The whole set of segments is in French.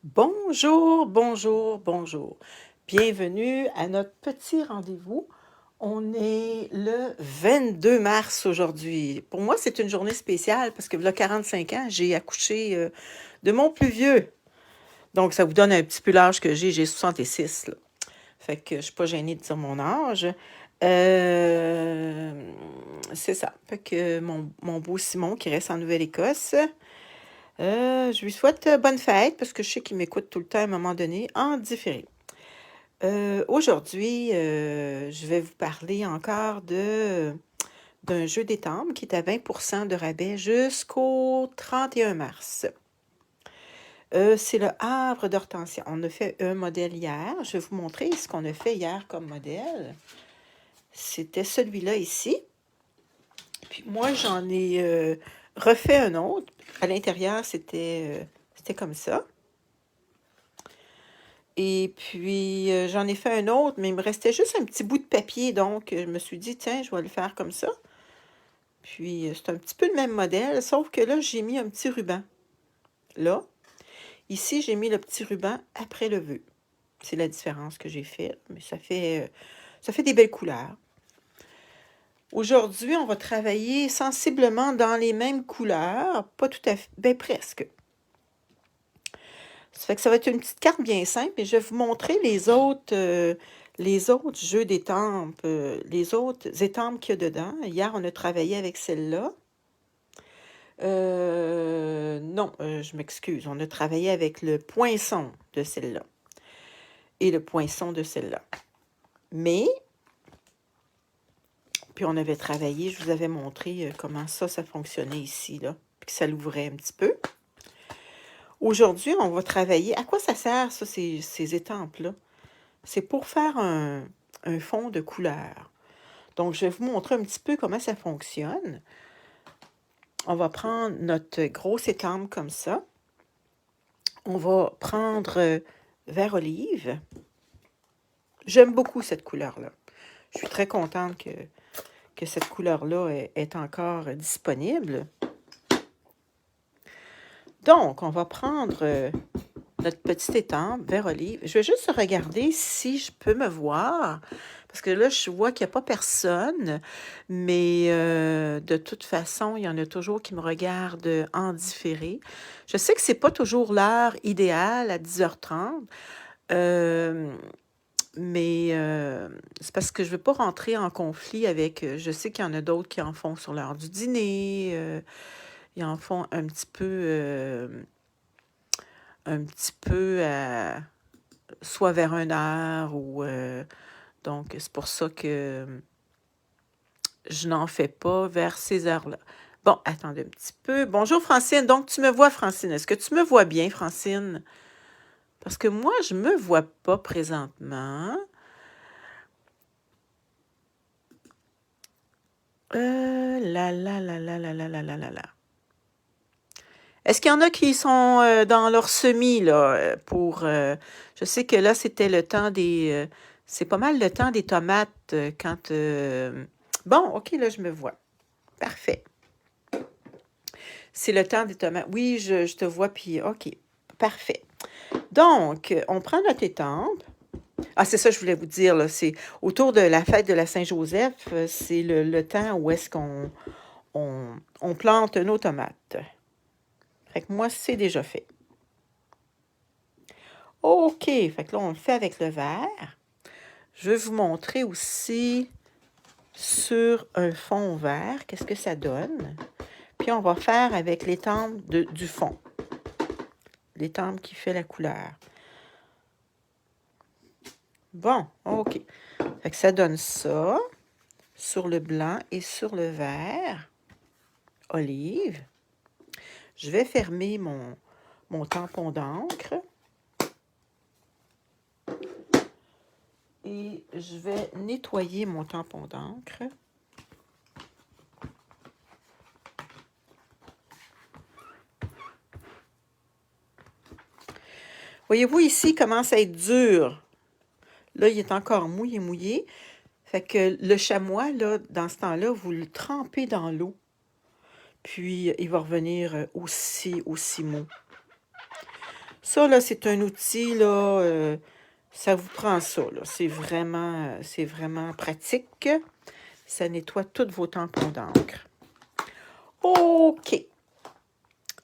Bonjour, bonjour, bonjour. Bienvenue à notre petit rendez-vous. On est le 22 mars aujourd'hui. Pour moi, c'est une journée spéciale parce que il y a 45 ans, j'ai accouché de mon plus vieux. Donc, ça vous donne un petit peu l'âge que j'ai. J'ai 66, là. Fait que je suis pas gênée de dire mon âge. Euh, c'est ça. Fait que mon beau Simon qui reste en Nouvelle-Écosse, je lui souhaite bonne fête parce que je sais qu'il m'écoute tout le temps à un moment donné en différé. Aujourd'hui, je vais vous parler encore d'un jeu d'étampe qui est à 20% de rabais jusqu'au 31 mars. C'est le Havre d'Hortensia. On a fait un modèle hier. Je vais vous montrer ce qu'on a fait hier comme modèle. C'était celui-là ici. Puis moi, j'en ai refait un autre. À l'intérieur, c'était comme ça. Et puis, j'en ai fait un autre, mais il me restait juste un petit bout de papier, donc je me suis dit, tiens, je vais le faire comme ça. Puis, c'est un petit peu le même modèle, sauf que là, j'ai mis un petit ruban. Là, ici, j'ai mis le petit ruban après le vœu. C'est la différence que j'ai faite, mais ça fait des belles couleurs. Aujourd'hui, on va travailler sensiblement dans les mêmes couleurs, pas tout à fait, ben presque. Ça fait que ça va être une petite carte bien simple, et je vais vous montrer les autres jeux d'étampes, les autres étampes qu'il y a dedans. Hier, on a travaillé avec celle-là. Non, je m'excuse. On a travaillé avec le poinçon de celle-là et le poinçon de celle-là. Mais, puis on avait travaillé, je vous avais montré comment ça fonctionnait ici, là, puis que ça l'ouvrait un petit peu. Aujourd'hui, on va travailler. À quoi ça sert, ça, ces étampes-là? C'est pour faire un fond de couleur. Donc, je vais vous montrer un petit peu comment ça fonctionne. On va prendre notre grosse étampe comme ça. On va prendre vert olive. J'aime beaucoup cette couleur-là. Je suis très contente que cette couleur-là est encore disponible. Donc, on va prendre notre petite étampe vert olive. Je vais juste regarder si je peux me voir, parce que là, je vois qu'il n'y a pas personne, mais de toute façon, il y en a toujours qui me regardent en différé. Je sais que c'est pas toujours l'heure idéale à 10h30, mais c'est parce que je ne veux pas rentrer en conflit avec... je sais qu'il y en a d'autres qui en font sur l'heure du dîner, ils en font un petit peu soit vers 1h ou... donc, c'est pour ça que je n'en fais pas vers ces heures-là. Bon, attendez un petit peu. Bonjour, Francine. Donc, tu me vois, Francine. Est-ce que tu me vois bien, Francine? Parce que moi, je ne me vois pas présentement. Là, là, là, là, là, là, là, là, là, là. Est-ce qu'il y en a qui sont dans leur semis, là, pour... je sais que là, c'était le temps des... c'est pas mal le temps des tomates quand... bon, OK, là, je me vois. Parfait. C'est le temps des tomates. Oui, je te vois, puis OK. Parfait. Donc, on prend notre étampe. Ah, c'est ça, je voulais vous dire, là. C'est autour de la fête de la Saint-Joseph, c'est le temps où est-ce qu'on on plante nos tomates. Fait que moi, c'est déjà fait. OK, fait que là, on le fait avec le vert. Je vais vous montrer aussi sur un fond vert, qu'est-ce que ça donne. Puis on va faire avec l'étampe du fond. L'étampe qui fait la couleur. Bon, OK. Fait que ça donne ça sur le blanc et sur le vert. Olive. Je vais fermer mon tampon d'encre. Et je vais nettoyer mon tampon d'encre. Voyez-vous ici, commence à être dur. Là, il est encore mouillé. Fait que le chamois, là, dans ce temps-là, vous le trempez dans l'eau. Puis, il va revenir aussi mou. Ça, là, c'est un outil, là, ça vous prend ça, là. C'est vraiment pratique. Ça nettoie tous vos tampons d'encre. OK.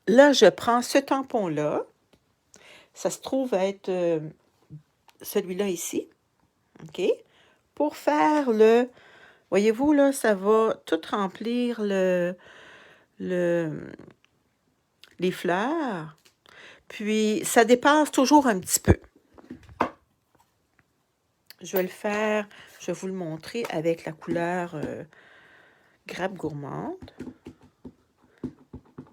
Là, je prends ce tampon-là. Ça se trouve être celui-là ici. OK? Pour faire le... Voyez-vous, là, ça va tout remplir les fleurs. Puis, ça dépasse toujours un petit peu. Je vais le faire, je vais vous le montrer avec la couleur Grappe Gourmande. Je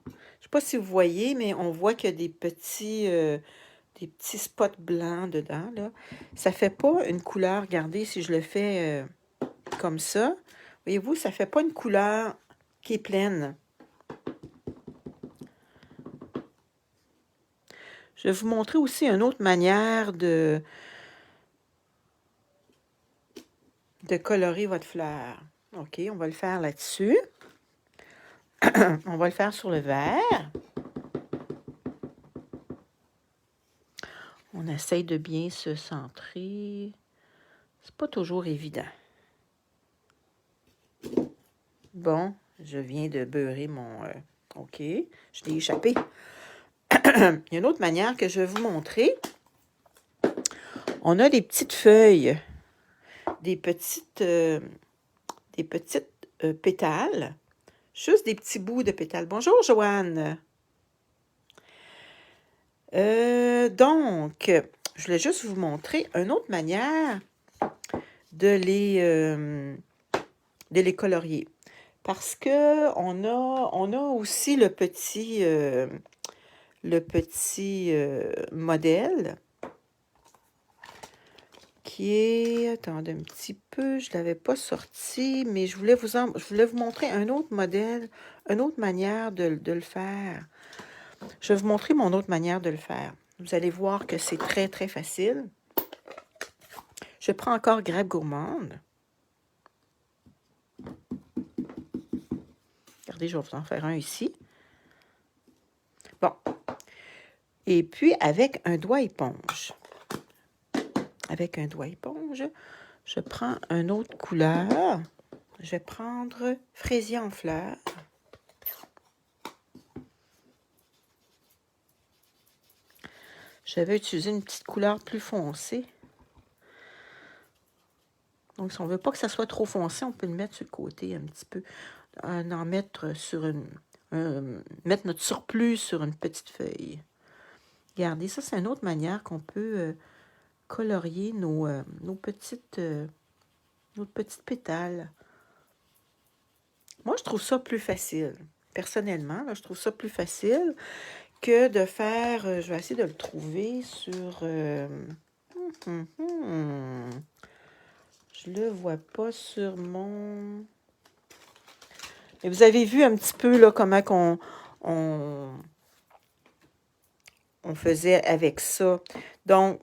ne sais pas si vous voyez, mais on voit qu'il y a des petits spots blancs dedans, là. Ça ne fait pas une couleur, regardez, si je le fais comme ça, voyez-vous, ça ne fait pas une couleur qui est pleine. Je vais vous montrer aussi une autre manière de colorer votre fleur. OK, on va le faire là-dessus. On va le faire sur le vert. On essaye de bien se centrer. C'est pas toujours évident. Bon, je viens de beurrer mon... OK, je l'ai échappé. Il y a une autre manière que je vais vous montrer. On a des petites feuilles, des petites pétales, juste des petits bouts de pétales. Bonjour, Joanne. Donc, je voulais juste vous montrer une autre manière de les colorier. Parce que on a aussi le petit modèle qui est... Attendez un petit peu, je ne l'avais pas sorti, mais je voulais vous montrer un autre modèle, une autre manière de le faire. Je vais vous montrer mon autre manière de le faire. Vous allez voir que c'est très, très facile. Je prends encore Grappe Gourmande. Regardez, je vais vous en faire un ici. Bon. Et puis, avec un doigt éponge. Avec un doigt éponge, je prends une autre couleur. Je vais prendre Fraisier en fleurs. Je vais utiliser une petite couleur plus foncée. Donc, si on ne veut pas que ça soit trop foncé, on peut le mettre sur le côté un petit peu. En mettre sur mettre notre surplus sur une petite feuille. Regardez, ça, c'est une autre manière qu'on peut colorier nos petites pétales. Moi, je trouve ça plus facile. Personnellement, là, je trouve ça plus facile que de faire... je vais essayer de le trouver sur... Je le vois pas sur mon... Et vous avez vu un petit peu là, comment on faisait avec ça. Donc,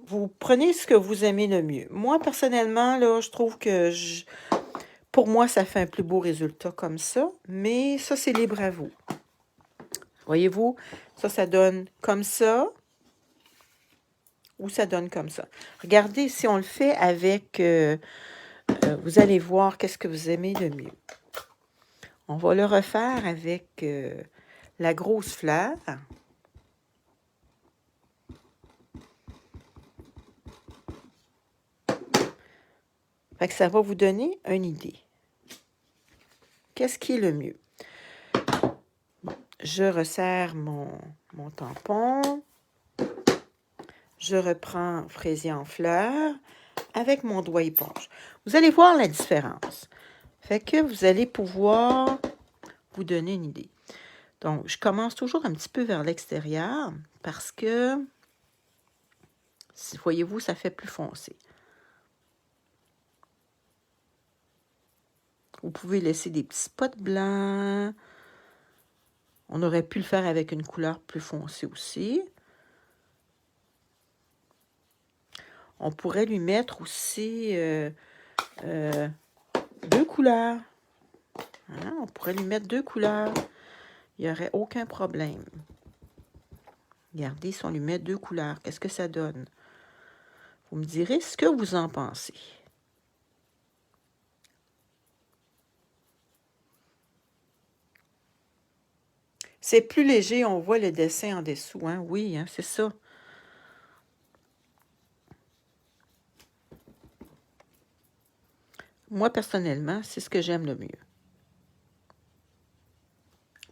vous prenez ce que vous aimez le mieux. Moi, personnellement, là, je trouve que pour moi, ça fait un plus beau résultat comme ça. Mais ça, c'est libre à vous. Voyez-vous, ça donne comme ça. Ou ça donne comme ça. Regardez, si on le fait avec... vous allez voir qu'est-ce que vous aimez le mieux. On va le refaire avec la grosse fleur. Fait que ça va vous donner une idée. Qu'est-ce qui est le mieux? Bon, je resserre mon tampon. Je reprends Fraisier en fleurs avec mon doigt éponge. Vous allez voir la différence. Fait que vous allez pouvoir vous donner une idée. Donc, je commence toujours un petit peu vers l'extérieur parce que, voyez-vous, ça fait plus foncé. Vous pouvez laisser des petits spots blancs. On aurait pu le faire avec une couleur plus foncée aussi. On pourrait lui mettre aussi 2 couleurs. On pourrait lui mettre 2 couleurs. Il n'y aurait aucun problème. Regardez, si on lui met 2 couleurs, qu'est-ce que ça donne? Vous me direz ce que vous en pensez. C'est plus léger, on voit le dessin en dessous, hein? Oui, hein, c'est ça. Moi, personnellement, c'est ce que j'aime le mieux.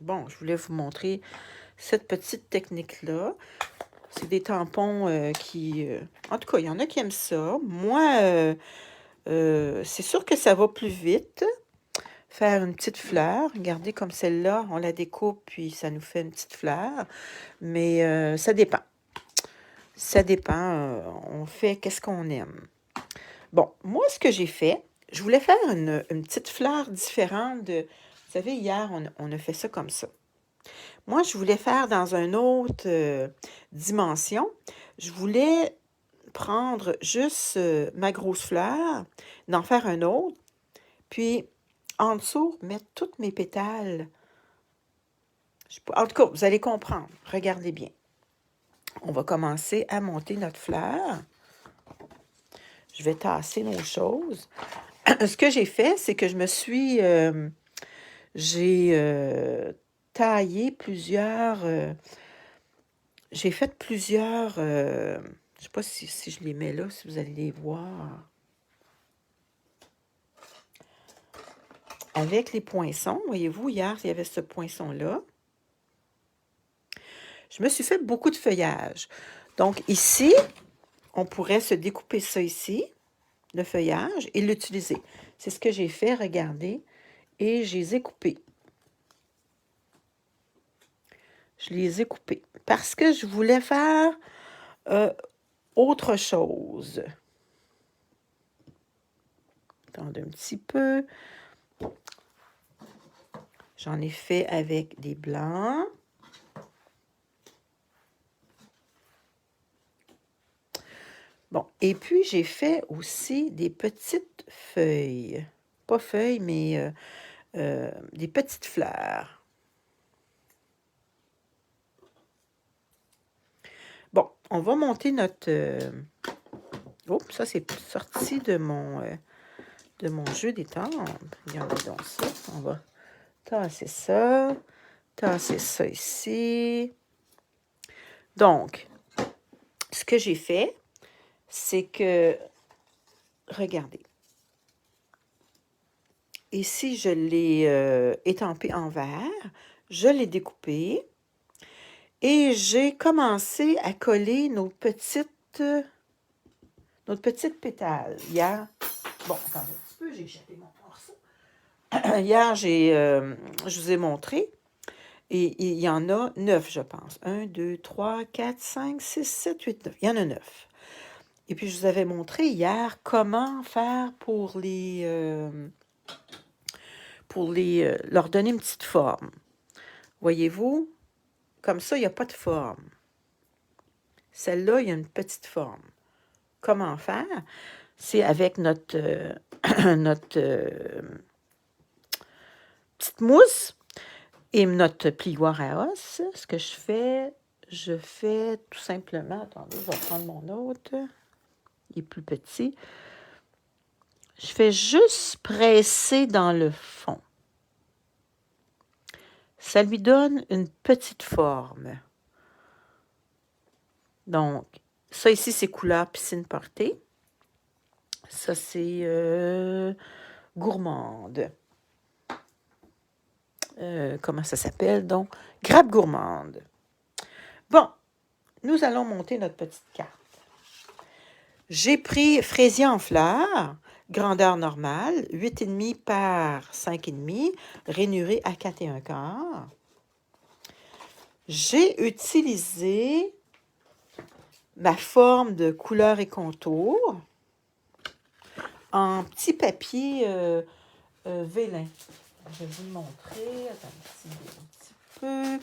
Bon, je voulais vous montrer cette petite technique-là. C'est des tampons qui... en tout cas, il y en a qui aiment ça. Moi, c'est sûr que ça va plus vite. Faire une petite fleur. Regardez comme celle-là, on la découpe, puis ça nous fait une petite fleur. Mais ça dépend. Ça dépend. On fait qu'est-ce qu'on aime. Bon, moi, ce que j'ai fait, je voulais faire une petite fleur différente de... Vous savez, hier, on a fait ça comme ça. Moi, je voulais faire dans une autre dimension. Je voulais prendre juste ma grosse fleur, d'en faire un autre, puis en dessous, mettre toutes mes pétales. En tout cas, vous allez comprendre. Regardez bien. On va commencer à monter notre fleur. Je vais tasser nos choses. Ce que j'ai fait, c'est que je me suis... j'ai taillé plusieurs... j'ai fait plusieurs... je ne sais pas si je les mets là, si vous allez les voir. Avec les poinçons, voyez-vous, hier, il y avait ce poinçon-là. Je me suis fait beaucoup de feuillage. Donc, ici, on pourrait se découper ça ici, le feuillage, et l'utiliser. C'est ce que j'ai fait, regardez, et je les ai coupés. Je les ai coupés parce que je voulais faire autre chose. Attendez un petit peu. J'en ai fait avec des blancs. Bon, et puis j'ai fait aussi des petites feuilles. Pas feuilles, mais des petites fleurs. Bon, on va monter notre... Oups, ça c'est sorti de mon jeu d'étendre. Regardez donc ça. On va tasser ça ici. Donc, ce que j'ai fait, c'est que, regardez, ici, je l'ai étampé en verre, je l'ai découpé et j'ai commencé à coller nos petites pétales. Hier, bon, attendez un petit peu, j'ai échappé mon morceau. Hier, je vous ai montré, et il y en a 9, je pense. 1, 2, 3, 4, 5, 6, 7, 8, 9. Il y en a 9. Et puis, je vous avais montré hier comment faire pour leur donner une petite forme. Voyez-vous, comme ça, il n'y a pas de forme. Celle-là, il y a une petite forme. Comment faire? C'est avec notre, petite mousse et notre plioir à os. Ce que je fais tout simplement... Attendez, je vais prendre mon autre. Il est plus petit. Je fais juste presser dans le fond. Ça lui donne une petite forme. Donc, ça ici, c'est couleur piscine portée. Ça, c'est gourmande. Comment ça s'appelle, donc? Grappe gourmande. Bon, nous allons monter notre petite carte. J'ai pris fraisier en fleurs, grandeur normale, 8,5 par 5,5, rainuré à 4,25. J'ai utilisé ma forme de couleur et contour en petit papier vélin. Je vais vous le montrer. Attends un petit peu.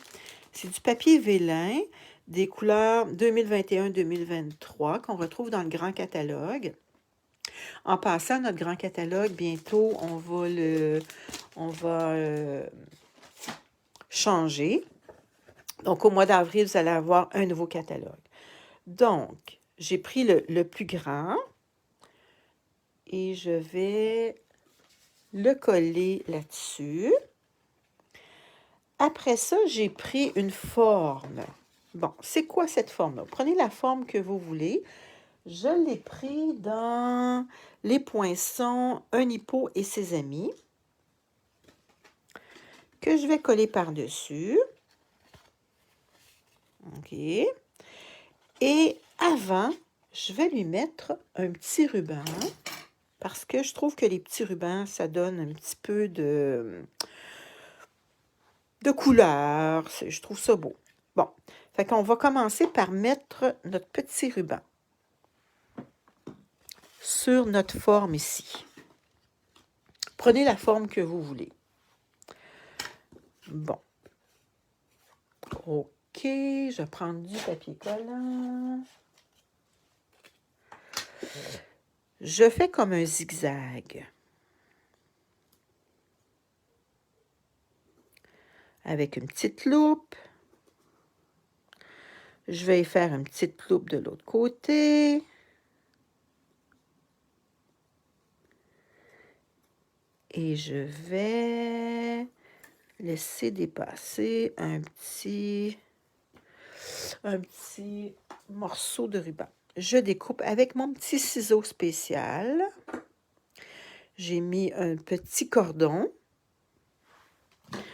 C'est du papier vélin, des couleurs 2021-2023 qu'on retrouve dans le grand catalogue. En passant, notre grand catalogue, bientôt, on va changer Donc, au mois d'avril, vous allez avoir un nouveau catalogue. Donc, j'ai pris le plus grand et je vais le coller là-dessus. Après ça, j'ai pris une forme. Bon, c'est quoi cette forme-là? Prenez la forme que vous voulez. Je l'ai pris dans les poinçons, un hippo et ses amis, que je vais coller par-dessus. OK. Et avant, je vais lui mettre un petit ruban, parce que je trouve que les petits rubans, ça donne un petit peu de couleur. Je trouve ça beau. Bon, fait qu'on va commencer par mettre notre petit ruban sur notre forme ici. Prenez la forme que vous voulez. Bon. OK, je vais prendre du papier collant. Je fais comme un zigzag. Avec une petite loupe. Je vais y faire une petite loupe de l'autre côté. Et je vais laisser dépasser un petit morceau de ruban. Je découpe avec mon petit ciseau spécial. J'ai mis un petit cordon.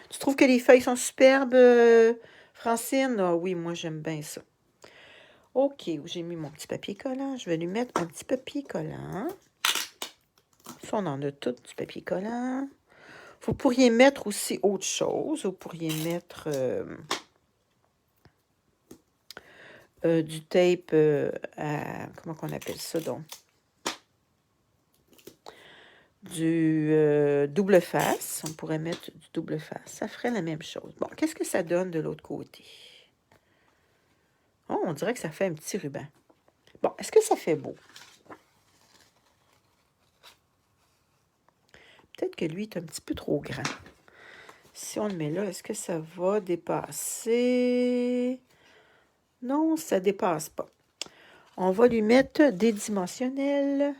Tu trouves que les feuilles sont superbes, Francine? Ah oui, moi j'aime bien ça. OK, j'ai mis mon petit papier collant. Je vais lui mettre un petit papier collant. Ça, on en a tout du papier collant. Vous pourriez mettre aussi autre chose. Vous pourriez mettre du tape comment qu'on appelle ça donc? Du double face. On pourrait mettre du double face. Ça ferait la même chose. Bon, qu'est-ce que ça donne de l'autre côté? Oh, on dirait que ça fait un petit ruban. Bon, est-ce que ça fait beau? Peut-être que lui est un petit peu trop grand. Si on le met là, est-ce que ça va dépasser? Non, ça ne dépasse pas. On va lui mettre des dimensionnels.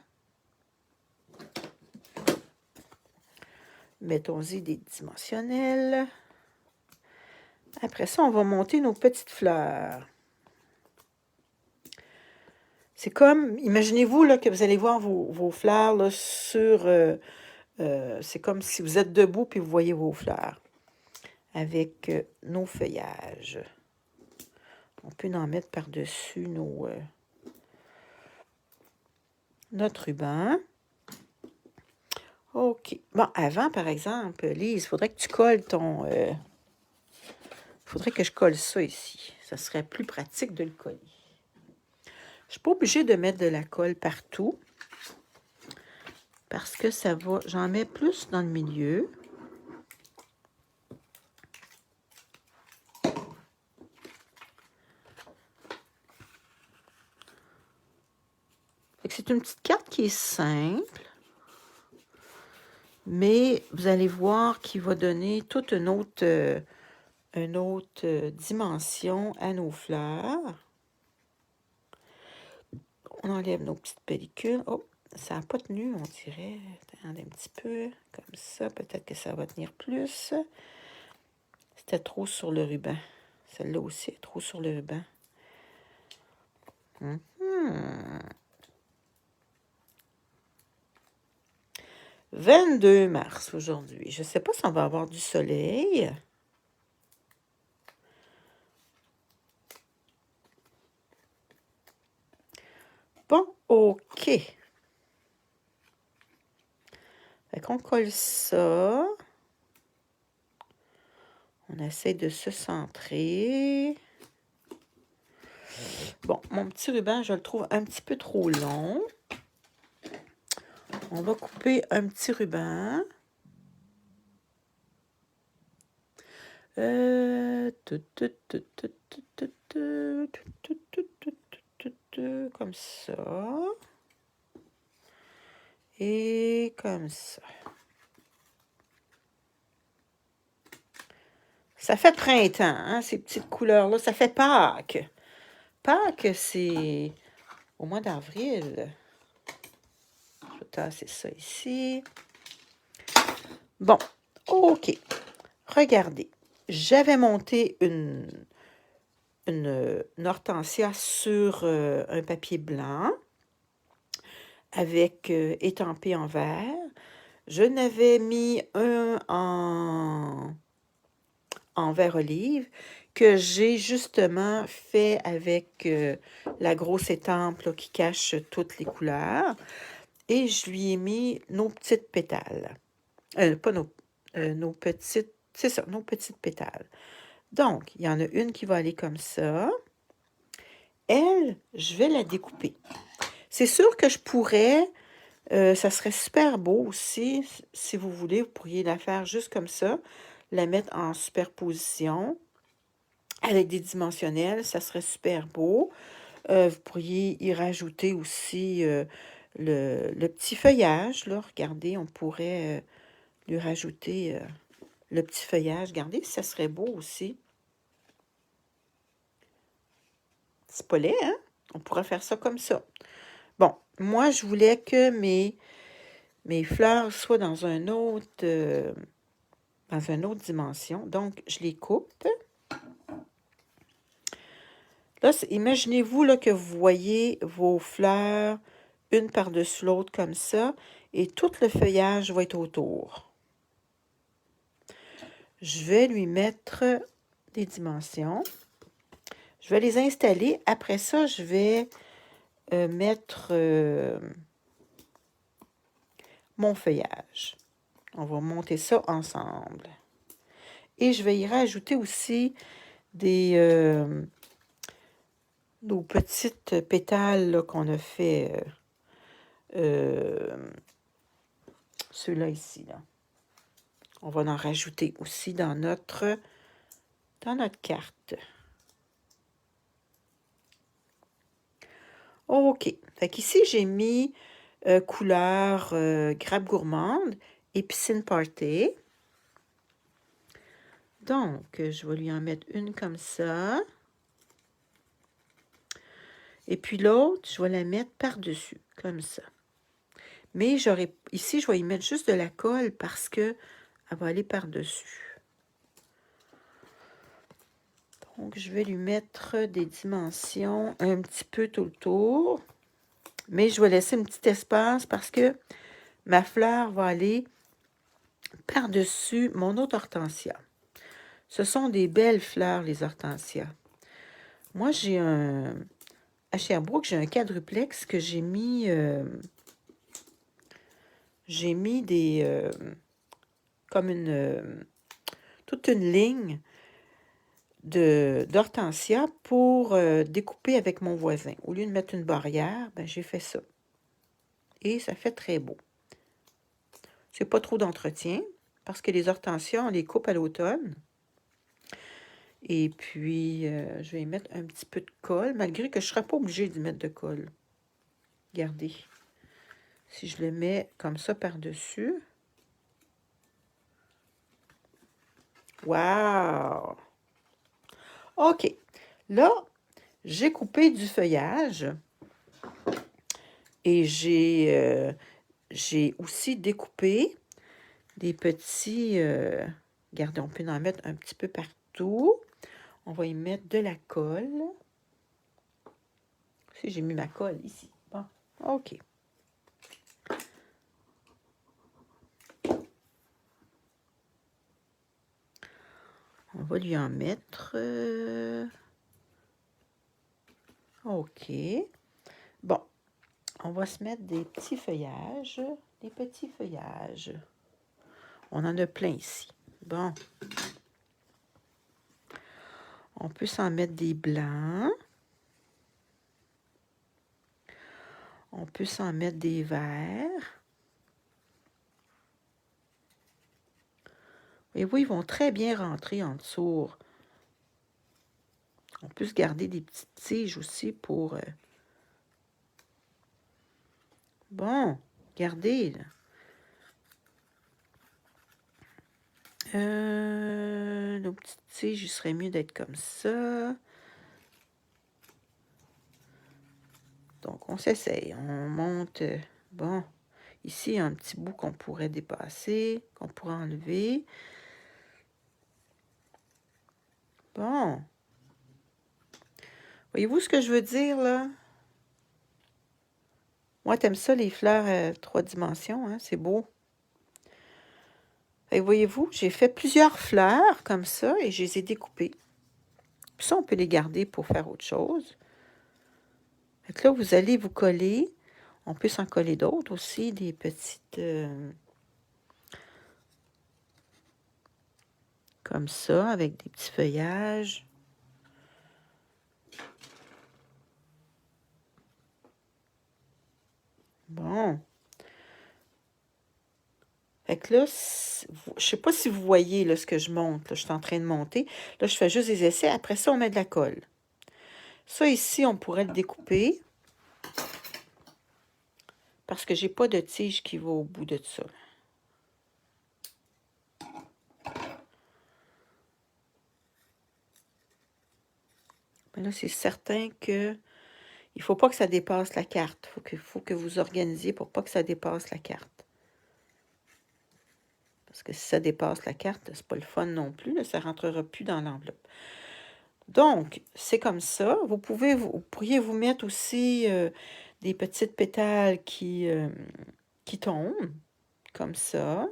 Mettons-y des dimensionnels. Après ça, on va monter nos petites fleurs. C'est comme, imaginez-vous là, que vous allez voir vos fleurs là, sur... c'est comme si vous êtes debout puis vous voyez vos fleurs avec nos feuillages. On peut en mettre par-dessus notre ruban. OK. Bon, avant, par exemple, Lise, il faudrait que tu colles ton... faudrait que je colle ça ici. Ça serait plus pratique de le coller. Je ne suis pas obligée de mettre de la colle partout. Parce que ça va... J'en mets plus dans le milieu. C'est une petite carte qui est simple. Mais vous allez voir qu'il va donner toute une autre dimension à nos fleurs. On enlève nos petites pellicules. Oh, ça n'a pas tenu, on dirait. Attendez un petit peu, comme ça. Peut-être que ça va tenir plus. C'était trop sur le ruban. Celle-là aussi est trop sur le ruban. 22 mars aujourd'hui. Je ne sais pas si on va avoir du soleil. Bon, OK. Fait qu'on colle ça. On essaie de se centrer. Bon, mon petit ruban, je le trouve un petit peu trop long. On va couper un petit ruban. Comme ça. Et comme ça. Ça fait printemps, hein, ces petites couleurs-là. Ça fait Pâques. Pâques, c'est au mois d'avril. Je vais tasser ça ici. Bon, OK. Regardez, j'avais monté une hortensia sur un papier blanc avec étampé en vert. Je n'avais mis un en vert olive que j'ai justement fait avec la grosse étampe là, qui cache toutes les couleurs. Et je lui ai mis nos petites pétales. Pas nos petites, c'est ça, nos petites pétales. Donc, il y en a une qui va aller comme ça. Elle, je vais la découper. C'est sûr que je pourrais, ça serait super beau aussi, si vous voulez, vous pourriez la faire juste comme ça, la mettre en superposition avec des dimensionnels, ça serait super beau. Vous pourriez y rajouter aussi le petit feuillage, là. Regardez, on pourrait lui rajouter le petit feuillage. Regardez, ça serait beau aussi. C'est pas laid, hein? On pourrait faire ça comme ça. Bon, moi, je voulais que mes fleurs soient dans une autre dimension. Donc, je les coupe. Là, imaginez-vous là, que vous voyez vos fleurs une par-dessus l'autre comme ça, et tout le feuillage va être autour. Je vais lui mettre des dimensions. Je vais les installer. Après ça, je vais mettre mon feuillage. On va monter ça ensemble. Et je vais y rajouter aussi nos petites pétales qu'on a fait, ceux-là ici. Là. On va en rajouter aussi dans notre carte. OK. Fait qu'ici, j'ai mis couleur grappe gourmande et piscine party. Donc, je vais lui en mettre une comme ça. Et puis l'autre, je vais la mettre par-dessus, comme ça. Mais ici, je vais y mettre juste de la colle parce que elle va aller par-dessus. Donc, je vais lui mettre des dimensions un petit peu tout le tour. Mais je vais laisser un petit espace parce que ma fleur va aller par-dessus mon autre hortensia. Ce sont des belles fleurs, les hortensias. Moi, à Sherbrooke, j'ai un quadruplex que j'ai mis comme toute une ligne d'hortensia pour découper avec mon voisin. Au lieu de mettre une barrière, ben, j'ai fait ça. Et ça fait très beau. C'est pas trop d'entretien parce que les hortensias, on les coupe à l'automne. Et puis, je vais y mettre un petit peu de colle, malgré que je ne serai pas obligée d'y mettre de colle. Regardez. Si je le mets comme ça par-dessus. Wow! OK. Là, j'ai coupé du feuillage et j'ai aussi découpé des petits... regardez, on peut en mettre un petit peu partout. On va y mettre de la colle. Si j'ai mis ma colle ici. Bon, OK. On va lui en mettre... OK. Bon, on va se mettre des petits feuillages. Des petits feuillages. On en a plein ici. Bon. On peut s'en mettre des blancs. On peut s'en mettre des verts. Et oui, ils vont très bien rentrer en dessous. On peut se garder des petites tiges aussi pour... Bon, regardez. Là. Nos petites tiges, il serait mieux d'être comme ça. Donc, on s'essaye. On monte. Bon, ici, il y a un petit bout qu'on pourrait dépasser, qu'on pourrait enlever. Bon. Voyez-vous ce que je veux dire, là? Moi, t'aimes ça, les fleurs 3 dimensions, hein? C'est beau. Et voyez-vous, j'ai fait plusieurs fleurs comme ça et je les ai découpées. Puis ça, on peut les garder pour faire autre chose. Fait que là, vous allez vous coller. On peut s'en coller d'autres aussi, des petites... comme ça, avec des petits feuillages. Bon. Fait que là, je sais pas si vous voyez là, ce que je monte. Là, je suis en train de monter. Là, je fais juste des essais. Après ça, on met de la colle. Ça, ici, on pourrait le découper. Parce que j'ai pas de tige qui va au bout de ça. Mais là, c'est certain que il faut pas que ça dépasse la carte. Faut que vous organisiez pour pas que ça dépasse la carte. Parce que si ça dépasse la carte, c'est pas le fun non plus. Là, ça rentrera plus dans l'enveloppe. Donc, c'est comme ça. Vous pourriez vous mettre aussi des petites pétales qui tombent, comme ça.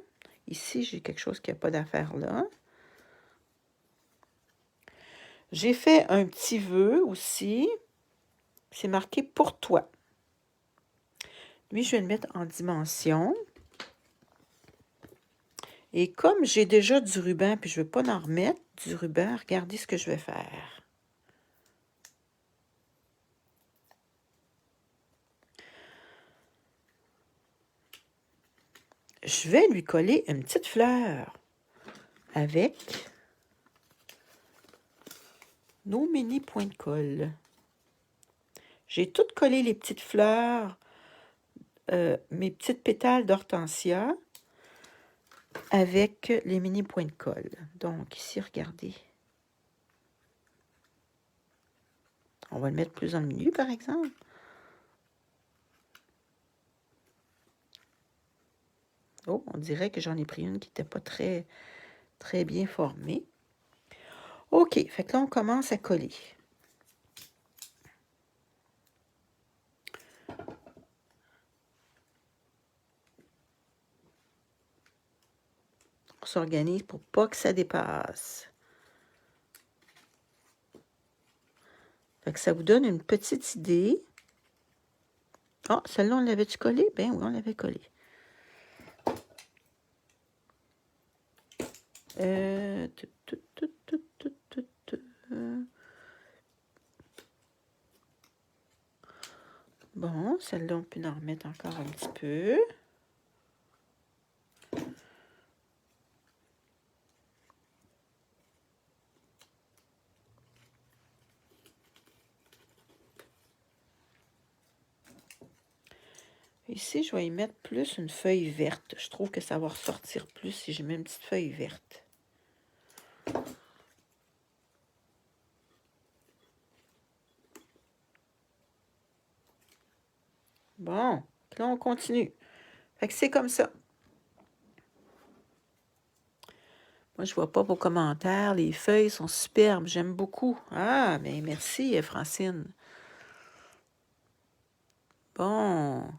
Ici, j'ai quelque chose qui n'a pas d'affaire là. J'ai fait un petit vœu aussi. C'est marqué « Pour toi ». Lui, je vais le mettre en dimension. Et comme j'ai déjà du ruban, puis je ne veux pas en remettre du ruban, regardez ce que je vais faire. Je vais lui coller une petite fleur avec nos mini points de colle. J'ai tout collé les petites fleurs, mes petites pétales d'hortensia avec les mini points de colle. Donc ici, regardez. On va le mettre plus dans le milieu, par exemple. Oh, on dirait que j'en ai pris une qui n'était pas très, très bien formée. OK, fait que là, on commence à coller. On s'organise pour pas que ça dépasse. Fait que ça vous donne une petite idée. Ah, celle-là, on l'avait-tu collée? Ben oui, on l'avait collée. Bon, celle-là, on peut en remettre encore un petit peu. Ici, je vais y mettre plus une feuille verte. Je trouve que ça va ressortir plus si je mets une petite feuille verte. Bon, là, on continue. Fait que c'est comme ça. Moi, je vois pas vos commentaires. Les feuilles sont superbes. J'aime beaucoup. Ah, mais merci, Francine. Bon.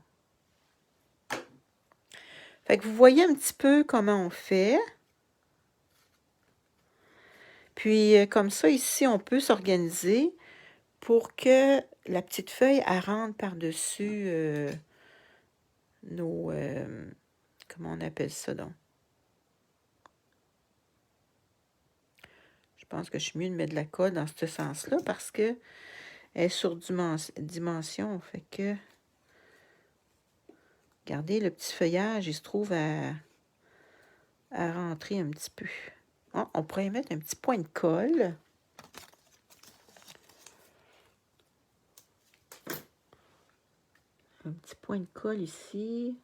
Fait que vous voyez un petit peu comment on fait. Puis, comme ça, ici, on peut s'organiser pour que la petite feuille, elle rentre par-dessus nos... comment on appelle ça, donc? Je pense que je suis mieux de mettre de la colle dans ce sens-là parce que elle est sur dimension. Fait que... Regardez, le petit feuillage, il se trouve à rentrer un petit peu. Oh, on pourrait y mettre un petit point de colle. Un petit point de colle ici.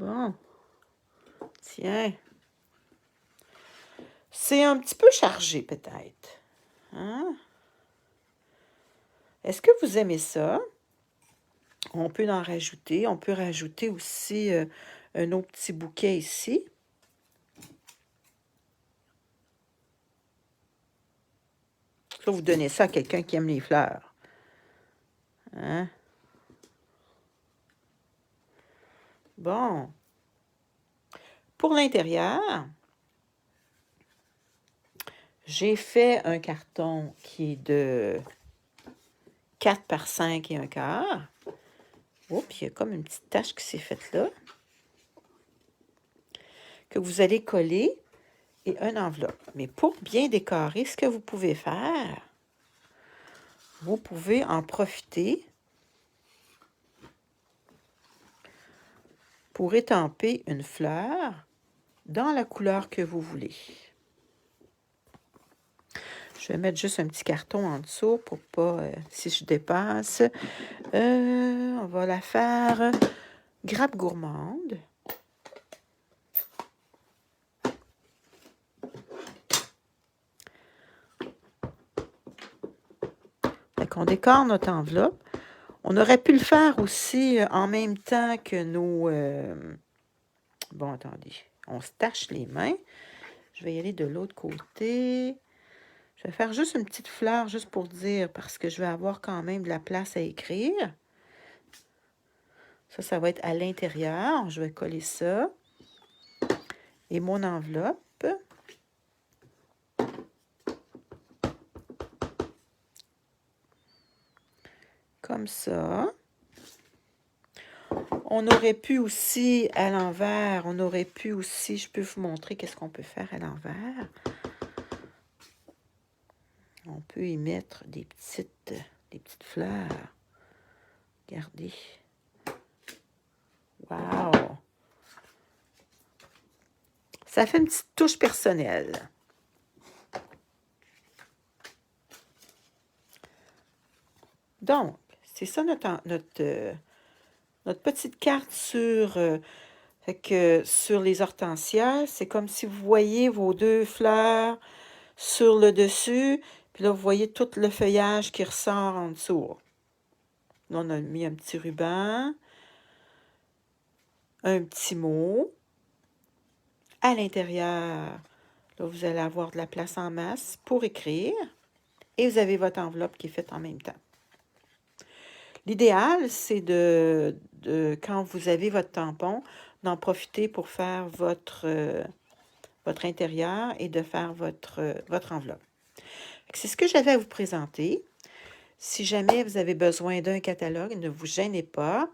Bon, tiens. C'est un petit peu chargé, peut-être. Hein? Est-ce que vous aimez ça? On peut en rajouter. On peut rajouter aussi un autre petit bouquet ici. Là, vous donnez ça à quelqu'un qui aime les fleurs. Hein? Bon. Pour l'intérieur, j'ai fait un carton qui est de 4 par 5 et un quart. Oups, il y a comme une petite tache qui s'est faite là. Que vous allez coller et une enveloppe. Mais pour bien décorer, ce que vous pouvez faire, vous pouvez en profiter pour étamper une fleur dans la couleur que vous voulez. Je vais mettre juste un petit carton en dessous pour pas, si je dépasse. On va la faire grappe gourmande. Fait qu'on décore notre enveloppe. On aurait pu le faire aussi en même temps que nos... Bon, attendez. On se tâche les mains. Je vais y aller de l'autre côté. Je vais faire juste une petite fleur, juste pour dire, parce que je vais avoir quand même de la place à écrire. Ça va être à l'intérieur. Je vais coller ça. Et mon enveloppe. Comme ça. On aurait pu aussi, à l'envers, je peux vous montrer qu'est-ce qu'on peut faire à l'envers. On peut y mettre des petites fleurs. Regardez. Wow! Ça fait une petite touche personnelle. Donc, c'est ça notre petite carte sur, sur les hortensias. C'est comme si vous voyez vos 2 fleurs sur le dessus. Puis là, vous voyez tout le feuillage qui ressort en dessous. Là, on a mis un petit ruban. Un petit mot. À l'intérieur, là, vous allez avoir de la place en masse pour écrire. Et vous avez votre enveloppe qui est faite en même temps. L'idéal, c'est quand vous avez votre tampon, d'en profiter pour faire votre intérieur et de faire votre enveloppe. C'est ce que j'avais à vous présenter. Si jamais vous avez besoin d'un catalogue, ne vous gênez pas.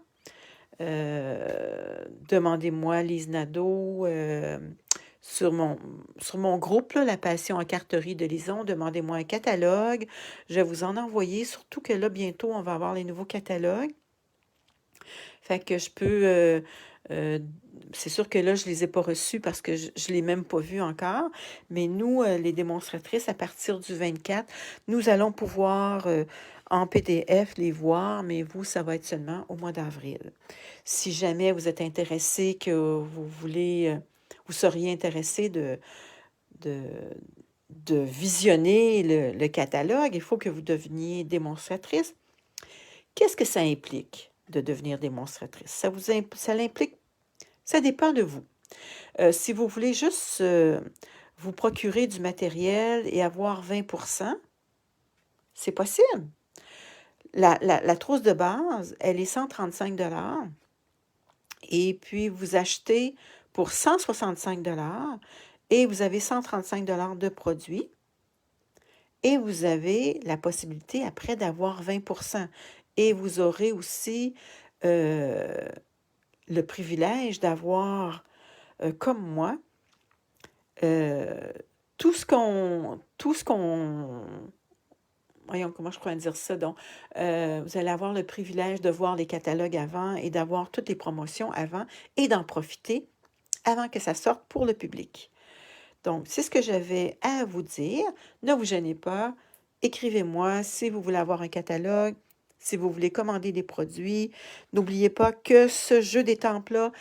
Demandez-moi Lise Nadeau sur mon groupe, là, La Passion en carterie de Lison. Demandez-moi un catalogue. Je vais vous en envoyer, surtout que là, bientôt, on va avoir les nouveaux catalogues. Fait que je peux... c'est sûr que là, je ne les ai pas reçus parce que je ne l'ai même pas vu encore. Mais nous, les démonstratrices, à partir du 24, nous allons pouvoir en PDF les voir, mais vous, ça va être seulement au mois d'avril. Si jamais vous êtes intéressé, que vous voulez, vous seriez intéressé de visionner le catalogue, il faut que vous deveniez démonstratrice. Qu'est-ce que ça implique de devenir démonstratrice? Ça l'implique, ça dépend de vous. Si vous voulez juste vous procurer du matériel et avoir 20%, c'est possible. La trousse de base, elle est 135 $. Et puis, vous achetez pour 165 $ et vous avez 135 $ de produits. Et vous avez la possibilité après d'avoir 20%. Et vous aurez aussi le privilège d'avoir, comme moi, tout ce qu'on... Voyons, comment je pourrais dire ça? Donc, vous allez avoir le privilège de voir les catalogues avant et d'avoir toutes les promotions avant et d'en profiter avant que ça sorte pour le public. Donc, c'est ce que j'avais à vous dire. Ne vous gênez pas. Écrivez-moi si vous voulez avoir un catalogue, si vous voulez commander des produits. N'oubliez pas que ce jeu d'étampes-là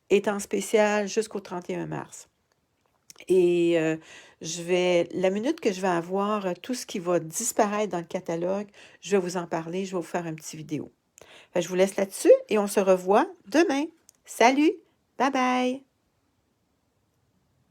est en spécial jusqu'au 31 mars. Et la minute que je vais avoir tout ce qui va disparaître dans le catalogue, je vais vous en parler, je vais vous faire une petite vidéo. Fait que je vous laisse là-dessus et on se revoit demain. Salut! Bye bye!